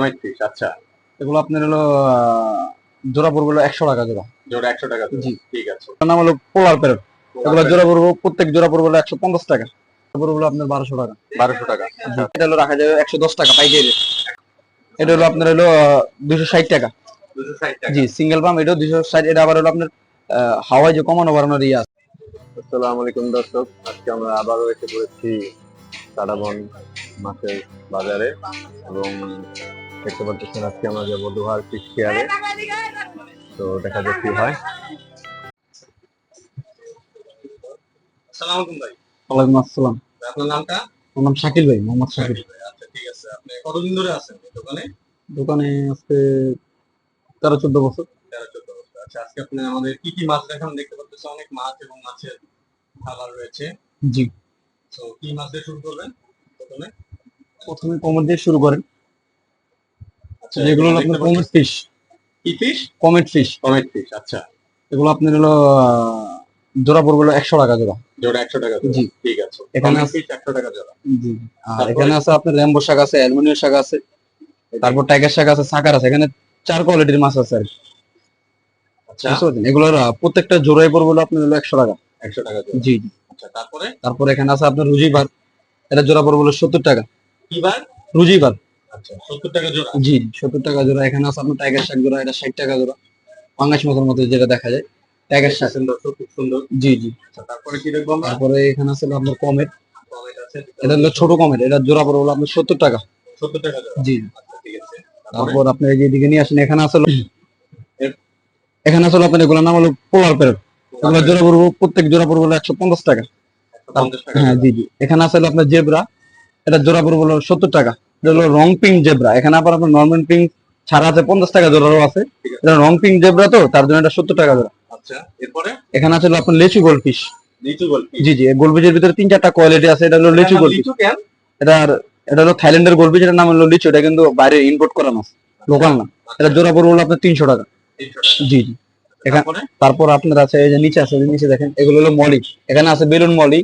Comet fish, আচ্ছা। এগুলো আপনার হলো জোড়া পড়বে হলো 100 টাকা জোড়া। জোড়া 100 টাকা জোড়া, জি। ঠিক আছে। এটার নাম হলো পোলার প্যারট। এগুলো জোড়া পড়বে, প্রত্যেক জোড়া পড়বে হলো 150 টাকা। পড়বে হলো আপনার 1200 টাকা। 1200 টাকা, জি। আচ্ছা। এটা হলো রাখা যাবে 110 টাকা পাইকারি। এটা হলো আপনার হলো 260 টাকা। 260 টাকা। জি, সিঙ্গেল পাম এটাও 260। এটা আবার হলো আপনার হাওয়ায় যে কমানো বাড়ানোর ইয়ে আছে। আসসালামু আলাইকুম দর্শক, আজকে আমরা আবারও এসে পড়েছি কাটাবন মাছের বাজারে এবং দেখতে পাচ্ছেন আজকে আমরা যাবো দোহার ফিশ কেয়ারে। তো দেখা যাক কি হয়। আসসালামু আলাইকুম ভাই। ওয়ালাইকুম আসসালাম। আপনার নামটা? আমার নাম শাকিল ভাই, মোহাম্মদ শাকিল। আচ্ছা, ঠিক আছে। আপনি কতদিন ধরে আছেন এই দোকানে? দোকানে আজকে 13-14 বছর। 13-14 বছর। আচ্ছা, আজকে আপনি আমাদের কি কি মাছ দেখান? দেখতে পাচ্ছেন অনেক মাছ এবং মাছের খাবার রয়েছে। জি। তো কি মাছ দিয়ে শুরু করবেন প্রথমে? প্রথমে কমেট দিয়ে শুরু করেন। আচ্ছা, যেগুলো হলো আপনার কমেট ফিশ। কি fish? Comet fish. Comet fish, আচ্ছা। এগুলো আপনার হলো জোড়া পড়বে হলো 100 টাকা জোড়া। জোড়া 100 টাকা জোড়া, জি। ঠিক আছে। এখানে কমেট আছে ফিশ 100 টাকা জোড়া। জি। আর তারপরে? এখানে আছে আপনার র্যাম্বো শাক আছে, অ্যালুমিনিয়াম শাক আছে, তারপর টাইগার শাক আছে, সাকার আছে। এখানে 4 কোয়ালিটির মাছ আছে আর কি। আচ্ছা, বুঝতে পারছেন? এগুলোর প্রত্যেকটা জোড়াই পড়বে হলো আপনার হলো 100 টাকা। 100 টাকা জোড়া। জি জি। আচ্ছা, তারপরে? তারপর এখানে আছে আপনার রুজি ভার। এটা জোড়া পড়বে হলো 70 টাকা। কি বার? রুজি ভার। আচ্ছা, 70 টাকা জোড়া। জি, 70 টাকা জোড়া। এখানে আছে আপনার টাইগার শাক জোড়া, এটা 60 টাকা জোড়া। পাঙ্গাস মাছের মতো যেটা দেখা যায় টাইগার শাক। সুন্দর, খুব সুন্দর। জি জি। আচ্ছা, তারপরে কি দেখবো আমরা? তারপরে এখানে আছে আপনার কমেট। কমেট আছে। এটা হলো ছোট কমেট, এটা জোড়া পড়বে হলো আপনার 70 টাকা। 70 টাকা জোড়া। জি। আচ্ছা, ঠিক আছে। তারপরে? তারপর আপনি এই যে এদিকে নিয়ে আসেন, এখানে আছে এর- এখানে আসলে আপনার এগুলোর নাম হলো পোলার প্যারট। এগুলো জোড়া পড়বো, প্রত্যেক জোড়া পড়বো হলো 150 টাকা। 150 টাকা হ্যাঁ জোড়া। জি জি। এখানে আছে হলো আপনার জেব্রা। এটা জোড়া পড়বো হলো 70 টাকা। এটা হলো রং পিঙ্ক জেব্রা। এখানে আবার আপনার নর্মাল পিঙ্ক ছাড়া আছে, 50 টাকা জোড়ারও আছে। ঠিক আছে। এটা রং পিঙ্ক জেব্রা, তো তার জন্য এটা 70 টাকা জোড়া। আচ্ছা, এরপরে? এখানে আছে হলো আপনার লেচু গোল্ডফিশ। লিচু গোল্ড ফিশ। জি জি। গোল্ডফিশের ভিতরে 3-4টা কোয়ালিটি আছে। এটা হলো লিচু গোল্ডফিশ। লিচু কেন? এটার এটা হলো থাইল্যান্ডের গোল্ডফিশ, এটার নাম হলো লিচু। এটা কিন্তু বাইরে ইম্পোর্ট করা মাছ, লোকাল না। এটা জোড়া পড়বে হলো আপনার 300 টাকা। 300 টাকা। জি জি। এখানে তারপরে? তারপর আপনার আছে এই যে নিচে আছে, নিচে দেখেন, এগুলো হলো মলি। এখানে আছে balloon molly,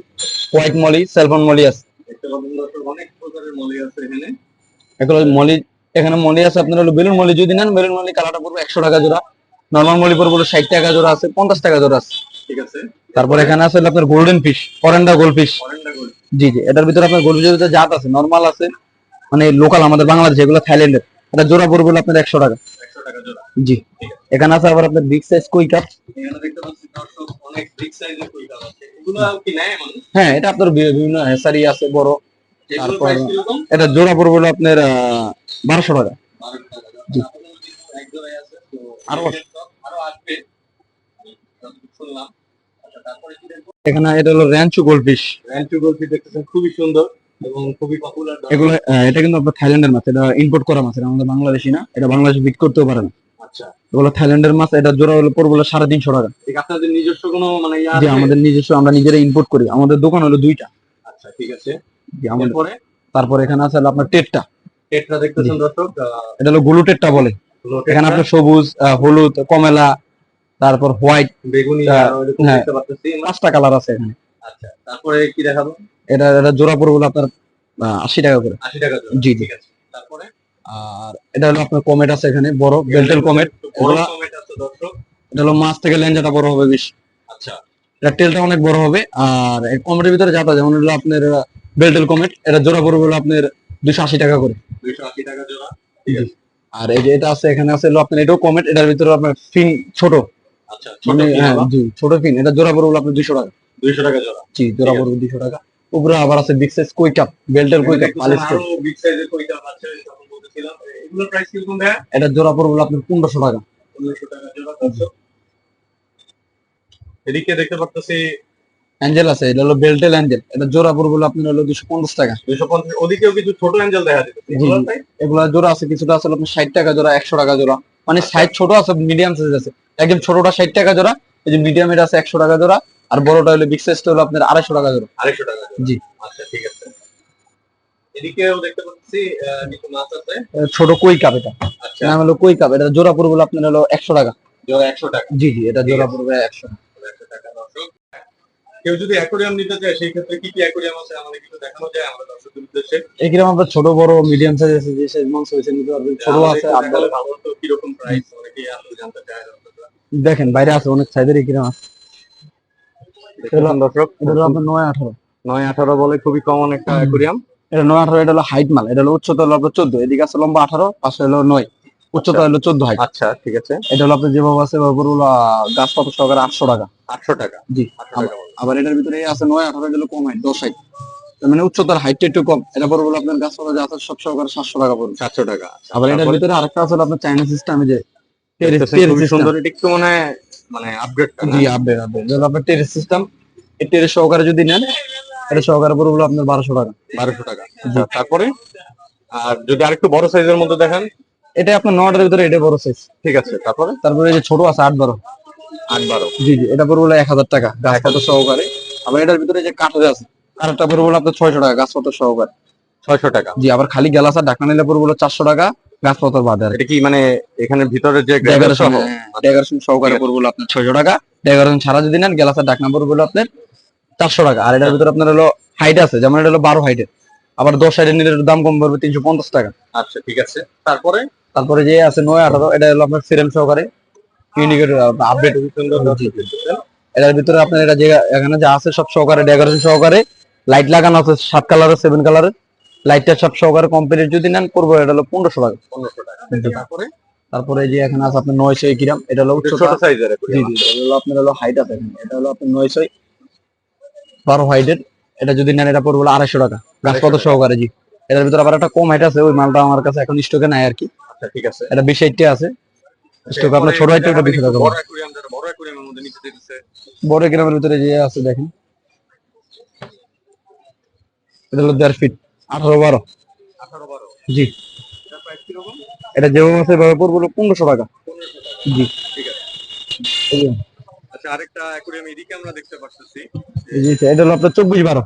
white molly, sailfin molly আছে। দেখতে পাবেন দর্শক, অনেক প্রকারের মলি আছে এখানে। এগুলো মলি। এখানে মলি আছে আপনার হলো বেলুন মলি। যদি নেন বেলুন মলি কালারটা পড়বে 100 টাকা জোড়া। নর্মাল মলি পড়বে হলো 60 টাকা জোড়া আছে, 50 টাকা জোড়া আছে। ঠিক আছে। তারপর এখানে আছে হলো আপনার golden fish, অরেন্ডা gold fish. অরেন্ডা gold. জি জি। এটার ভিতরে আপনার গোল্ড ফিশের ভিতরে জাত আছে, নর্মাল আছে, মানে লোকাল আমাদের বাংলাদেশ, এগুলো থাইল্যান্ডের। এটা জোড়া পড়বে হলো আপনার 100 টাকা। 100 টাকা জোড়া। জি। এখানে আছে আবার আপনার বিগ সাইজ কই কাপ। এখানে দেখতে পাচ্ছি দর্শক অনেক বিগ সাইজের কই কাপ আছে। এগুলো কি নেয় মানুষ? হ্যাঁ, এটা আপনার বিভিন্ন হেসারি আছে বড়। এগুলোর তারপর প্রাইস কিরকম? এটা জোড়া পড়বে হলো আপনার 1200 টাকা। 12 টাকা জোড়া। জি। আপনাদের কিন্তু এক জোড়াই আছে, তো আরো আরো আসবে। যতটুকু শুনলাম। আচ্ছা, তারপরে কি দেখবো? এখানে এটা হলো র্যাঞ্চো গোল্ডফিশ। র্যান্টু গোল্ড ফিশ দেখতেছেন, খুবই সুন্দর এবং খুবই পপুলার। এগুলো এটা কিন্তু আপনার থাইল্যান্ডের মাছ, এটা ইম্পোর্ট করা মাছ, এটা আমাদের বাংলাদেশি না। এটা বাংলাদেশে বিক্রি করতেও পারে না। আচ্ছা, এগুলো থাইল্যান্ডের মাছ। এটা জোড়া হলো পড়বে হলো 350 টাকা। ঠিক। আপনাদের নিজস্ব কোনো মানে ইয়া জি, আছে? আমাদের নিজস্ব, আমরা নিজেরা ইম্পোর্ট করি। আমাদের দোকান হলো 2টা। আচ্ছা, ঠিক আছে। জি, আমাদের। এরপরে? তারপর এখানে আছে হলো আপনার টেটটা। টেট্রা দেখতেছেন দর্শক, এটা হলো গ্লু টেটটা বলে। এখানে আপনার সবুজ, হলুদ, কমলা, তারপর হোয়াইট, বেগুনি আর এরকম হ্যাঁ, দেখতে পাচ্ছি। 5টা কালার আছে এখানে। আচ্ছা, তারপরে কি দেখাবো? এটা জোড়া পড়বে হলো আপনার 80 টাকা করে। 80 টাকা জোড়া। জি জি। ঠিক আছে। তারপরে? আর এটা হলো আপনার কমেট আছে এখানে, বড় বেলটেল কমেট। বড় এগুলা, কমেট আছে দর্শক। এটা হলো মাছ থেকে লেঞ্জাটা বড় হবে বেশি। আচ্ছা, এটা টেলটা অনেক বড় হবে। আর এই কমেটের ভিতরে যাতা, যেমন হলো আপনার বেলটেল কমেট, এটা জোড়া পড়বে হলো আপনার 280 টাকা করে। 280 টাকা জোড়া। ঠিক জি। আছে। আর এই যে এটা আছে, এখানে আছে হলো আপনার এটাও কমেট, এটার ভিতরে আপনার ফিন ছোট, আচ্ছা, ছোট মানে কি হ্যাঁ হলো? জি, ছোট ফিন। এটা জোড়া পড়বে হলো আপনার 200 টাকা। 200 টাকা জোড়া। জি, জোড়া ঠিক আছে। পড়বে 200 টাকা। উপরে আবার আছে বিগ সাইজ কই কাপ, বেলটেল কই কাপ, পালিশ আরো বিগ সাইজের কইটা আছে, তখন বলতেছিলাম। এগুলোর প্রাইস কিরকম দেয়? এটা জোড়া পড়বে হলো আপনার 1500 টাকা। 1500 টাকা জোড়া দর্শক। এদিকে দেখতে পাচ্ছি অ্যাঞ্জেল আছে, এটা হলো বেলটেল অ্যাঞ্জেল। এটা জোড়া পড়বে হলো আপনার হলো 250 টাকা। 250। ওদিকেও কিছু ছোট অ্যাঞ্জেল দেখা যাচ্ছে। জি এগুলোর জি। প্রাইস? এগুলা জোড়া আছে, কিছুটা আছে হলো আপনার 60 টাকা জোড়া, 100 টাকা জোড়া। মানে আচ্ছা। সাইজ ছোট আছে, মিডিয়াম সাইজ আছে। একদম ছোটটা 60 টাকা জোড়া, এই যে মিডিয়াম এটা আছে 100 টাকা জোড়া, আর বড়টা হলো বিগ সাইজটা হলো আপনার 250 টাকা জোড়া। 250 টাকা জোড়া। জি। আচ্ছা, ঠিক আছে। এদিকেও দেখতে পাচ্ছি কিছু মাছ আছে। ছোট কই কাপ এটা। আচ্ছা, নাম হলো কই কাপ। এটা জোড়া পড়বে হলো আপনার হলো 100 টাকা। জোড়া 100 টাকা। জি জি। এটা ঠিক জোড়া আছে। পড়বে 100 টাকা। 100 টাকা দর্শক। কেউ যদি অ্যাকোরিয়াম নিতে চায় সেই ক্ষেত্রে কি কি অ্যাকোরিয়াম আছে আমাদের কিছু দেখানো যায় আমাদের দর্শকদের উদ্দেশ্যে? এখানে আপনার ছোট বড় মিডিয়াম সাইজ আছে, যে সাইজ মন সাইজ নিতে পারবেন, ছোট আছে আর বড়। সাধারণত কি রকম প্রাইস অনেকেই আসলে জানতে চায় দর্শকরা। দেখেন বাইরে আছে অনেক সাইজের এখানে আছে। দেখুন দর্শক, এটা হলো আপনার 9-18। 9-18 বলে খুবই কমন একটা অ্যাকোরিয়াম। এটা 9-18, এটা হলো হাইট মাল, এটা হলো উচ্চতা হলো আপনার 14, এদিকে আছে লম্বা 18, পাশে হলো 9, উচ্চতা হলো 14 হাইট। আচ্ছা ঠিক আছে, এটা হলো আপনার যেভাবে আছে ওপর হলো গাছ পাতা সহকারে 800 টাকা। 800 টাকা। জি। 800 টাকা বলে। আবার এটার ভিতরে আছে 9-18, এটা হলো কম হাইট 10 হাইট, তার মানে উচ্চতার হাইটটা একটু কম। এটা পড়বে হলো আপনার গাছ পাতা যা আছে সব সহকারে 700 টাকা পড়বে। 700 টাকা। আবার এটার ভিতরে আরেকটা আছে হলো আপনার চাইনা সিস্টেমে, যে খুবই সুন্দর, এটা একটু মানে আপগ্রেড। জি আপডেট আপডেট, যেটা আপনার টেরেস সিস্টেম। এই টেরেস সহকারে যদি নেন, এটা সহকারে পড়বে হলো আপনার 1200 টাকা। 1200 টাকা। আচ্ছা, তারপরে আর যদি আরেকটু বড় সাইজের মধ্যে দেখান? এটা আপনার 9-এর ভিতরে, এটা বড় সাইজ। ঠিক আছে, তারপরে? তারপরে এই যে ছোট আছে 8-12। 8-12। জি জি, এটা পড়বে হলো 1000 টাকা গাছ পাতা সহকারে। আবার এটার ভিতরে যে কাঠের আছে, কাঠেরটা পড়বে হলো আপনার 600 টাকা গাছ পাতা সহকারে। 600 টাকা। জি। আবার খালি গ্লাস আর ঢাকনা নিলে পড়বে হলো 400 টাকা গাছ পাতার বাদে। আর এটা কি মানে এখানে ভিতরে যে ডেকোরেশন সহকারে পড়বে হলো আপনার 600 টাকা। ডেকোরেশন ছাড়া যদি নেন, গ্লাস আর ঢাকনা পড়বে হলো আপনার 400 টাকা। আর এটার ভিতরে আপনার হলো হাইট আছে, যেমন এটা হলো 12 হাইটের, আবার 10 হাইটের নিলে এটার দাম কম পড়বে 350 টাকা। আচ্ছা ঠিক আছে, তারপরে? তারপরে যে আছে 9-18, এটা হলো আপনার ফ্রেম সহকারে ইন্ডিকেটর আপডেট। এটার ভিতরে আপনার এটা যে এখানে যা আছে সব সহকারে ডেকোরেশন সহকারে, লাইট লাগানো আছে 7 কালারের 7 কালারের, লাইটটা সব সহকারে কমপ্লিট যদি নেন পড়বে এটা হলো 1500 টাকা। 1500 টাকা। তারপরে? তারপরে যে এখানে আছে আপনার 900 কিরাম, এটা হলো ছোট সাইজের। জি জি, এটা হলো আপনার হলো হাইট আছে এখানে, এটা হলো আপনার 912 হাইটের। এটা যদি নেন এটা পড়বে হলো 250 টাকা গাছ পাতা সহকারে। জি। এটার ভিতরে আবার একটা কম হাইট আছে, ওই মালটা আমার কাছে এখন স্টকে নাই আর কি। আচ্ছা ঠিক আছে, এটা 20 হাইটে আছে স্টকে। আপনার ছোট হাইটে এটা 200 টাকা। বড় অ্যাকোরিয়াম, যারা বড় অ্যাকোরিয়ামের মধ্যে নিতে দিতেছে, বড় কিরামের ভিতরে যে আছে দেখেন, এটা হলো 1.5 ফিট 18-12। 18-12। জি। এটার প্রাইস কি রকম? এটা যেভাবে আছে এভাবে পড়বে হলো 1500 টাকা। 1500 টাকা। জি। ঠিক আছে। এই যে, আচ্ছা, আরেকটা অ্যাকোরিয়াম এদিকে আমরা দেখতে পাচ্ছি। জি এটা হলো আপনার 24-12।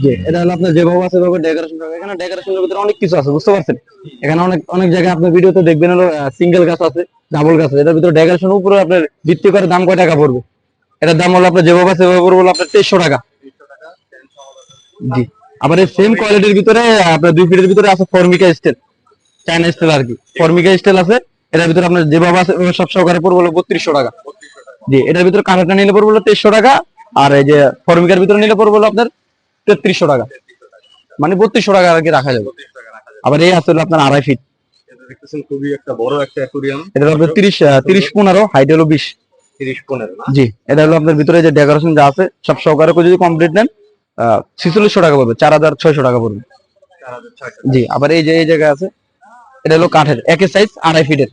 জি। এটা হলো আপনার যেভাবে আছে এভাবে ডেকোরেশন হবে। এখানে ডেকোরেশনের ভিতরে অনেক কিছু আছে, বুঝতে পারছেন? এখানে অনেক অনেক জায়গায় আপনার ভিডিওতে দেখবেন হলো সিঙ্গেল গাছ আছে, ডাবল গাছ আছে। এটার ভিতরে ডেকোরেশনের উপরে আপনার ভিত্তি করে দাম কয় টাকা পড়বে। এটার দাম হলো আপনার যেভাবে আছে এভাবে পড়বে হলো আপনার 2300 টাকা। 300 টাকা। জি। আবার এই সেম কোয়ালিটির ভিতরে আপনার 2 ফিটের ভিতরে আছে ফর্মিকা স্টাইল, চায়না স্টাইল আর কি। ফর্মিকা স্টাইল আছে, এটার ভিতরে আপনার যেভাবে আছে ওইভাবে সব সহকারে পড়বে হলো 3200 টাকা। 3200 টাকা। জি। এটার ভিতরে কাঠাটা নিলে পড়বে হলো 2300 টাকা। আর এই যে ফর্মিকার ভিতরে নিলে পড়বে হলো আপনার 3300 টাকা, মানে 3200 টাকা আর কি রাখা যাবে। 3200 টাকা রাখা যাবে। আবার এই আছে হলো আপনার 2.5 ফিট, এটা দেখতেছেন খুবই একটা বড় একটা অ্যাকোরিয়াম। এটা হলো আপনার 30-15, হাইট হলো 20। 30-15 না? জি। এটা হলো আপনার ভিতরে যে ডেকোরেশন যা আছে সব সহকারে করে যদি কমপ্লিট নেন 4600 টাকা পড়বে, 4600 টাকা পড়বে। 4600। জি। আবার এই যে এই জায়গা আছে, এটা হলো কাঠের একই সাইজ 2.5 ফিটের।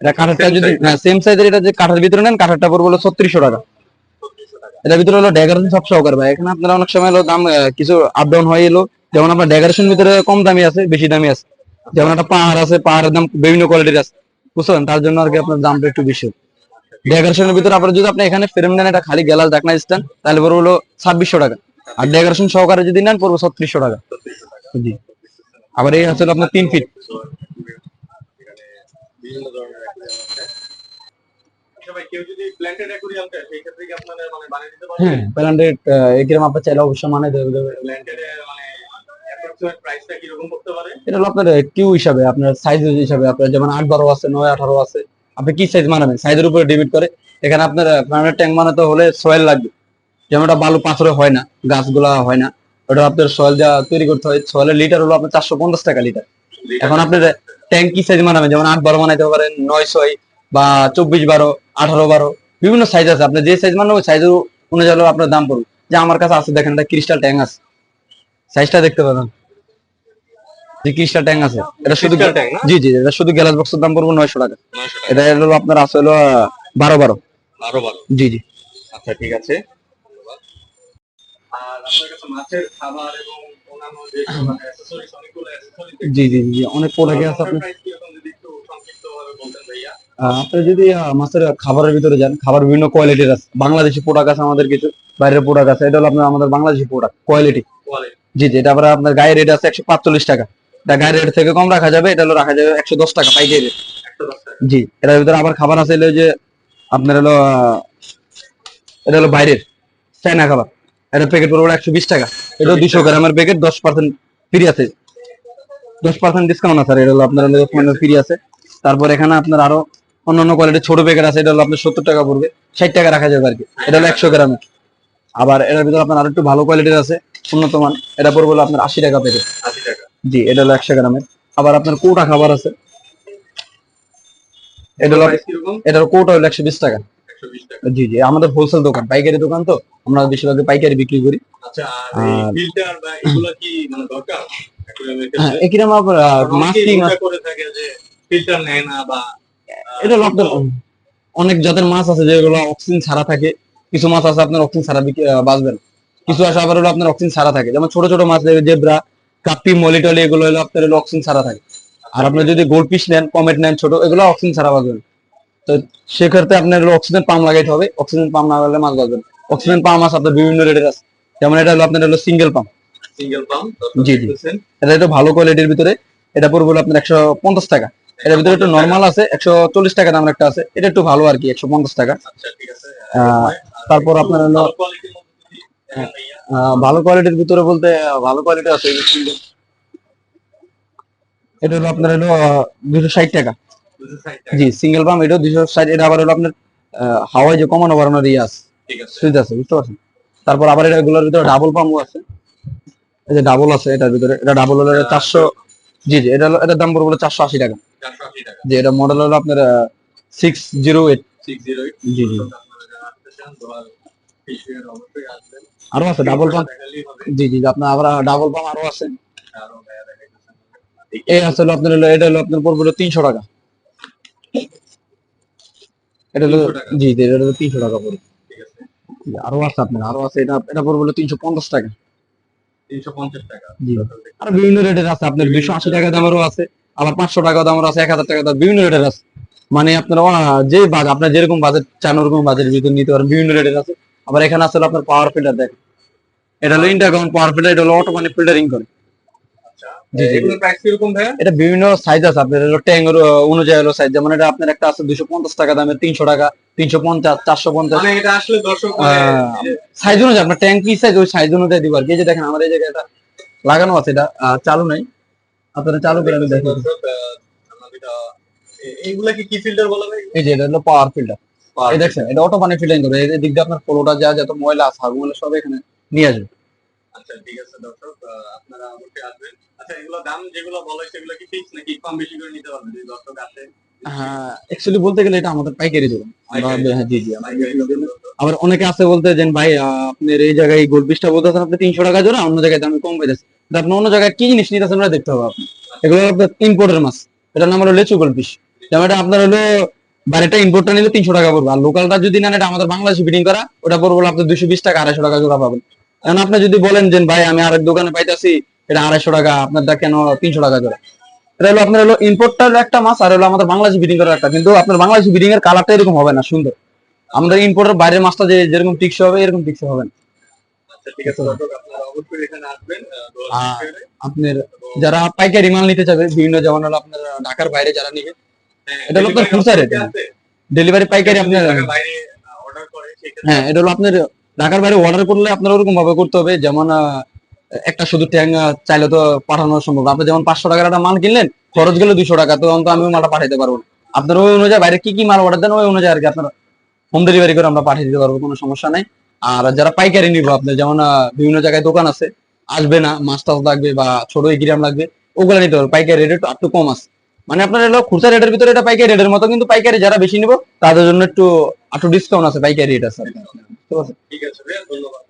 এটা কাঠেরটা যদি সেম সাইজের, এটা যে কাঠের ভিতরে নেন কাঠেরটা পড়বে হলো 3600 টাকা। 3600 টাকা। এটার ভিতরে হলো ডেকোরেশন সব সহকারে ভাই। এখানে আপনারা অনেক সময় হলো দাম কিছু আপ ডাউন হয়ে এলো, যেমন আপনার ডেকোরেশন ভিতরে কম দামি আছে, বেশি দামি আছে। যেমন একটা পাহাড় আছে, পাহাড়ের দাম বিভিন্ন কোয়ালিটির আছে, বুঝছেন? তার জন্য আর কি আপনার দামটা একটু বেশি। ডেকোরেশনের ভিতরে আপনার যদি আপনি এখানে ফ্রেম নেন, এটা খালি গ্লাস ঢাকনা স্ট্যান্ড, তাহলে পড়বে হলো 2600 টাকা। আর ডেকোরেশন সহকারে যদি নেন পড়বে 3600 টাকা। 3600 টাকা। জি। আবার এই আছে হলো আপনার 3 ফিট। এখানে বিভিন্ন ধরনের অ্যাকোরিয়াম আছে। আচ্ছা ভাই, কেউ যদি প্ল্যান্টেড অ্যাকোরিয়াম চায় সেই ক্ষেত্রে কি আপনারা মানে বানিয়ে দিতে পারবেন? হ্যাঁ, প্ল্যান্টেড এরকম আপনার চাইলে অবশ্যই মানে দেবে। প্ল্যান্টেড মানে অ্যাপ্রক্সিমেট প্রাইসটা কি রকম পড়তে পারে? এটা হলো আপনার কিউ হিসাবে, আপনার সাইজ হিসাবে, আপনার যেমন 8-12 আছে, 9-18 আছে। আপনি কি সাইজ মানাবেন সাইজের উপরে ডিপেন্ড করে। এখানে আপনার প্ল্যান্টেড ট্যাঙ্ক বানাতে হলে সয়েল লাগবে, যেমন ওটা বালু পাথরে হয় না, গাছগুলা হয় না, ওটা আপনার সয়েল যা তৈরি করতে হয়। সয়েলের লিটার হলো আপনার 450 টাকা লিটার। এখন আপনার ট্যাঙ্ক কি সাইজ মানাবেন, যেমন 8-12 বানাইতে পারেন, 9-6 বা 24-12, 18-12, বিভিন্ন সাইজ আছে। আপনি যে সাইজ মানবেন ওই সাইজ অনুযায়ী হলো আপনার দাম পড়বে। যে আমার কাছে আছে দেখেন, একটা ক্রিস্টাল ট্যাঙ্ক আছে, সাইজটা দেখতে পাবেন, যে ক্রিস্টাল ট্যাঙ্ক আছে। এটা শুধু Crystal tank না? জি জি, এটা শুধু গ্লাস বক্সের দাম পড়বে 900 টাকা। 900 টাকা। এটা হলো আপনার আছে হলো 12-12। আরো ভালো। জি জি। আচ্ছা ঠিক আছে, ধন্যবাদ। আর আপনার কাছে মাছের খাবার এবং অন্যান্য যে অ্যাকসেসরিজ, অনেকগুলো অ্যাকসেসরিজ জি জি জি, অনেক প্রোডাক্ট আছে আপনার। প্রাইস কি রকম যদি একটু সংক্ষিপ্তভাবে বলতেন ভাইয়া? আপনি যদি মাছের খাবারের ভিতরে যান, খাবার বিভিন্ন কোয়ালিটির আছে। বাংলাদেশি প্রোডাক্ট আছে আমাদের কিছু, বাইরের প্রোডাক্ট আছে। এটা হলো আপনার আমাদের বাংলাদেশি প্রোডাক্ট কোয়ালিটি। কোয়ালিটি জি জি। এটা আবার আপনার গায়ের রেট আছে 145 টাকা। এটা গায়ের রেট থেকে কম রাখা যাবে, এটা হলো রাখা যাবে 110 টাকা পাইকারি রেট। 110 টাকা। জি। এটার ভিতরে আবার খাবার আছে হলো যে আপনার হলো এটা হলো বাইরের চায়না কাবাব, এটা প্যাকেট পড়বে 120 টাকা। এটা 200 গ্রামের প্যাকেট, 10% ফ্রি আছে, 10% ডিসকাউন্ট আছে, আর এটা হলো আপনার ফ্রি আছে। তারপর এখানে আপনার আরো অন্যান্য কোয়ালিটির ছোট প্যাকেট আছে, এটা হলো আপনার 70 টাকা পড়বে, 60 টাকা রাখা যাবে আর কি। এটা হলো 100 গ্রামের। আবার এটার ভিতরে আপনার আরো একটু ভালো কোয়ালিটির আছে, উন্নত মান, এটা পড়বে হলো আপনার 80 টাকা প্যাকেট। 80 টাকা। জি, এটা হলো 100 গ্রামের। আবার আপনার কৌটা খাবার আছে, এটা হলো প্রাইস কিরকম? এটার কৌটা হলো 120 টাকা। 120 টাকা। জি জি, আমাদের হোলসেল দোকান, পাইকারি দোকান, তো আমরা বেশিরভাগ পাইকারি বিক্রি করি। আচ্ছা, আর এই ফিল্টার বা এগুলা কি মানে দরকার অ্যাকুয়ারিয়ামের হ্যাঁ, ক্ষেত্রে? একিরাম মাছ কি মাছ, করে থাকে যে ফিল্টার নেয় না বা এটা হলো আপনার অনেক জাতের মাছ আছে যেগুলো অক্সিজেন ছাড়া থাকে, কিছু মাছ আছে আপনার অক্সিজেন ছাড়া বাঁচবেন, কিছু আছে আবার হলো আপনার অক্সিজেন ছাড়া থাকে, যেমন ছোট ছোট মাছ জেব্রা, কাপ্পি, মলিটলি, এগুলো হলো আপনার হলো অক্সিজেন ছাড়া থাকে। আর আপনি যদি গোল্ড ফিশ নেন, কমেট নেন ছোট, এগুলো অক্সিজেন ছাড়া বাঁচবেন। তো সেক্ষেত্রে আপনার হলো অক্সিজেন পাম্প লাগাইতে হবে, অক্সিজেন পাম্প না লাগালে মাছ বাঁচবেন। অক্সিজেন পাম্প আছে আপনার বিভিন্ন রেটের আছে, যেমন এটা হলো আপনার হলো সিঙ্গেল পাম্প। Single pump? জি জি, এটা একটু ভালো কোয়ালিটির ভিতরে, এটা পড়বে হলো আপনার 150 টাকা। এটার ভিতরে একটু নরমাল আছে, 140 টাকা দামের একটা আছে, এটা একটু ভালো আর কি, 150 টাকা। আচ্ছা, ঠিক আছে। তারপর আপনার হলো ভালো কোয়ালিটির মধ্যে যদি ভালো কোয়ালিটির ভিতরে বলতে ভালো কোয়ালিটি আছে, এই যে single, এটা হলো আপনার হলো 260 টাকা। 260 টাকা। জি, সিঙ্গেল পাম্প, এটা 260। এটা আবার হলো আপনার হাওয়ায় যে কমানো বাড়ানোর ইয়ে আছে, ঠিক আছে। সুইচ আছে, বুঝতে পারছেন। তারপর আবার এগুলোর ভিতরে ডাবল পাম্পও আছে, এই যে ডাবল আছে এটার ভিতরে, এটা ডাবল হলো 400। জি জি, এটা হলো, এটার দাম পড়বে হলো 480 টাকা। 480 টাকা। যে এটা মডেল হলো আপনার 608। 608। জি জি, আপনারা যারা আসতেছেন দোয়াল ফিশের অবশ্যই আসবেন। আরো আছে ডাবল পাম্প। দেখালেই হবে। জি জি, আপনার আবার ডাবল পাম্প আরো আছে। আরো ভাইয়া দেখাইতেছেন। এই আছে হলো আপনার হলো, এটা হলো আপনার পড়বে হলো 300 টাকা। এটা হলো 300 টাকা। জি জি, এটা হলো 300 টাকা পড়বে। ঠিক আছে। জি, আরো আছে আপনার, আরো আছে, এটা এটা পড়বে হলো 350 টাকা। 350 টাকা। জি, আর বিভিন্ন রেটের আছে, আপনার 280 টাকা দামেরও আছে, আবার 500 টাকা দামেরও আছে, 1000 টাকা দাম, বিভিন্ন রেটের আছে। মানে আপনার যে বাজেট, আপনার যেরকম বাজেট চান ওরকম বাজেটের ভিতর নিতে পারেন, বিভিন্ন রেটের আছে। আবার এখানে আছে হলো আপনার পাওয়ার ফিল্টার, দেখেন, এটা হলো ইন্টারগ্রাউন্ড পাওয়ার ফিল্টার, এটা হলো অটোমেটিক ফিল্টারিং করে। আচ্ছা, জি জি, এগুলোর প্রাইস কিরকম ভাইয়া? এটা বিভিন্ন সাইজ আছে আপনার, হলো ট্যাঙ্ক অনুযায়ী হলো সাইজ, যেমন এটা আপনার একটা আছে 250 টাকা দামের, 300 টাকা, 350, 450। মানে এটা আসলে দর্শক সাইজ অনুযায়ী আপনার ট্যাঙ্ক কি সাইজ, ওই সাইজ অনুযায়ী দিব আর কি। এই যে দেখেন আমার এই জায়গায় এটা লাগানো আছে, এটা চালু নাই, আপনারা চালু করে আমি দেখেন। দর্শক আমাদের এইগুলা কি ফিল্টার বলা হয়? এই যে এটা হলো পাওয়ার ফিল্টার, এই দেখছেন, এটা অটোমেটিক ফিল্টারিং করে, এই দিক দিয়ে আপনার ফ্লোটা যত ময়লা আছে, হাগুগুলো সব এখানে নিয়ে আসবে। আচ্ছা, ঠিক আছে দর্শক, আপনারা অবশ্যই আসবেন। আচ্ছা, এগুলো দাম যেগুলো বলা হয় সেগুলো কি ফিক্স নাকি কম বেশি করে নিতে পারবেন যদি দর্শক আসে? হ্যাঁ, অ্যাকচুয়ালি বলতে গেলে এটা আমাদের পাইকারি দোকান। পাইকারি? হ্যাঁ, জি জি, আমাদের পাইকারি পাইকারি দোকান। দর্শক। আবার অনেকে আছে বলতে যে ভাই আপনার এই জায়গায় গোল্ড পিসটা বলতেছেন আপনি 300 টাকা জোড়া, অন্য জায়গায় দাম কম পাইতেছে, আপনি অন্য জায়গায় কি জিনিস নিতেছেন ওটা দেখতে হবে আপনি। এগুলো আপনার ইম্পোর্টের মাছ, এটার নাম হলো লেচু গোল্ড পিস। যেমন এটা আপনার হলো বাইরেটা ইম্পোর্টটা নিলে 300 টাকা পড়বে, আর লোকালটা যদি নেন, এটা আমাদের বাংলাদেশে ফিটিং করা, ওটা পড়বে হলো আপনার 220 টাকা, 250 টাকা জোড়া পাবেন। এখন আপনি যদি বলেন যে ভাই আমি আরেক দোকানে পাইতেছি এটা 250 টাকা, আপনারটা কেন 300 টাকা জোড়া? এটা হলো আপনার হলো ইম্পোর্টটা হলো একটা মাছ, আর হলো আমাদের বাংলাদেশি ফিটিং করা একটা, কিন্তু আপনার বাংলাদেশি ফিটিং এর কালারটা এরকম হবে না সুন্দর, আমাদের ইম্পোর্টের বাইরের মাছটা যেরকম টিকসই হবে এরকম টিকসই হবে না। আচ্ছা, ঠিক আছে দর্শক, আপনারা অবশ্যই এখানে আসবেন দোয়াল আহ, ফিশের। আপনার যারা পাইকারি মাল নিতে চাবে বিভিন্ন, যেমন হলো আপনার ঢাকার বাইরে যারা নিবে, এটা হলো আপনার খুচরা রেট, ডেলিভারি পাইকারি আপনার। ঢাকার বাইরে অর্ডার করে সেক্ষেত্রে হ্যাঁ, এটা হলো আপনার ঢাকার বাইরে অর্ডার করলে আপনার ওরকম ভাবে করতে হবে, যেমন একটা শুধু ট্যাং চাইলে তো পাঠানো সম্ভব। আপনি যেমন 500 টাকার একটা মাল কিনলেন, খরচ গেলে 200 টাকা, তো আমি মালটা পাঠাইতে পারবো না। আপনার ওই অনুযায়ী বাইরে কি কি মাল অর্ডার দেন, ওই অনুযায়ী আর কি আপনার হোম ডেলিভারি করে আমরা পাঠিয়ে দিতে পারবো, কোনো সমস্যা নাই। আর যারা পাইকারি নিবো, আপনার যেমন বিভিন্ন জায়গায় দোকান আছে, আসবে না, মাছ টাছ লাগবে বা ছোট গ্রাম লাগবে, ওগুলা নিতে পারবো, পাইকারি রেট একটু কম আছে। মানে আপনার এলো খুচরা রেটের ভিতরে এটা পাইকারি রেটের মতো, কিন্তু পাইকারি যারা বেশি নিবো তাদের জন্য একটু ডিসকাউন্ট আছে, পাইকারি রেট আছে আর কি। ঠিক আছে। ঠিক আছে ভাইয়া, ধন্যবাদ।